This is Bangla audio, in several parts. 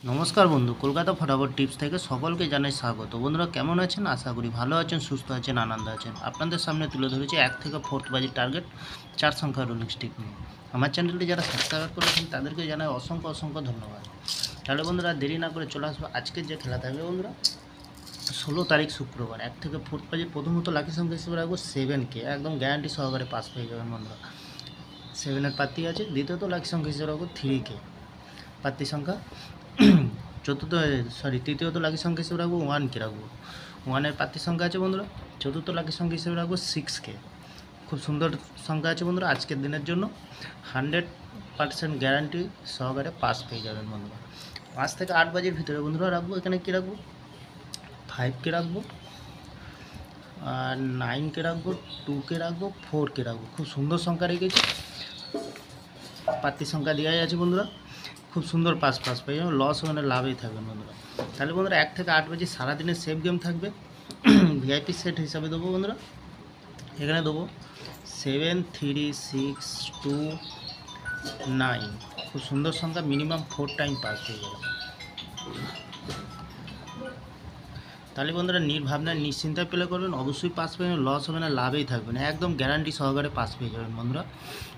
নমস্কার বন্ধু, কলকাতা ফটাফট টিপস থেকে সকলকে জানাই স্বাগত। বন্ধুরা কেমন আছেন? আশা করি ভালো আছেন, সুস্থ আছেন, আনন্দ আছেন। আপনাদের সামনে তুলে ধরেছি 1 থেকে 4th বাজির টার্গেট 4 সংখ্যার রুলিং স্টিক নিয়ে। আমার চ্যানেলটি যারা সাবস্ক্রাইব করেছেন তাদেরকে জানাই অসংখ্য অসংখ্য ধন্যবাদ। তাহলে বন্ধুরা দেরি না করে চলে আসবো আজকের যে খেলা থাকবে বন্ধুরা 16 তারিখ শুক্রবার 1 থেকে 4th বাজির প্রথমত লাকি সংখ্যা হিসেবে রাখবো 7কে, একদম গ্যারান্টি সহকারে পাস পেয়ে যাবেন বন্ধুরা। 7-এর প্রার্থী আছে। দ্বিতীয়ত লাকি সংখ্যা হিসেবে রাখবো 3কে, প্রার্থী সংখ্যা। তৃতীয়ত লাকি সংখ্যা হিসেবে রাখবো 1কে রাখবো। 1-এর প্রার্থী সংখ্যা আছে বন্ধুরা। চতুর্থ লাকি সংখ্যা হিসেবে রাখবো 6কে। খুব সুন্দর সংখ্যা আছে বন্ধুরা আজকের দিনের জন্য। 100% গ্যারান্টি সহকারে পাস পেয়ে যাবেন বন্ধুরা। 5 থেকে 8 বাজের ভিতরে বন্ধুরা রাখবো। এখানে কী রাখবো? 5কে রাখবো, আর 9কে রাখবো, 2কে রাখবো, 4কে রাখবো। খুব সুন্দর সংখ্যা রেখেছি। প্রার্থী সংখ্যা দেওয়াই আছে বন্ধুরা। খুব সুন্দর পাস পেয়ে যাবেন, লস ওখানে লাভেই থাকবেন বন্ধুরা। তাহলে বন্ধুরা 1 থেকে 8 বাজে সারাদিনের সেফ গেম থাকবে। ভিআইপি সেট হিসাবে দেবো বন্ধুরা। এখানে দেবো 7, 3, 6, 2, 9। খুব সুন্দর সংখ্যা, মিনিমাম 4 টাইম পাস হয়ে যাবে। তাহলে বন্ধুরা নির্ভাবনায় নিশ্চিন্তায় প্লে করবেন, অবশ্যই পাস পেয়ে যাবেন, লস হবে না, লাভেই থাকবেন, একদম গ্যারান্টি সহকারে পাস পেয়ে যাবেন বন্ধুরা।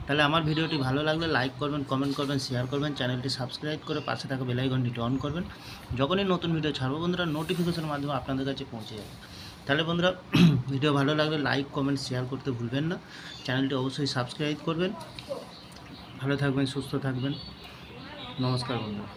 তাহলে আমার ভিডিওটি ভালো লাগলে লাইক করবেন, কমেন্ট করবেন, শেয়ার করবেন, চ্যানেলটি সাবস্ক্রাইব করে পাশে থাকা বেল আইকনটি অন করবেন। যখনই নতুন ভিডিও ছাড়বো বন্ধুরা নোটিফিকেশনের মাধ্যমে আপনাদের কাছে পৌঁছে যাবে। তাহলে বন্ধুরা ভিডিও ভালো লাগলে লাইক, কমেন্ট, শেয়ার করতে ভুলবেন না। চ্যানেলটি অবশ্যই সাবস্ক্রাইব করবেন। ভালো থাকবেন, সুস্থ থাকবেন। নমস্কার বন্ধুরা।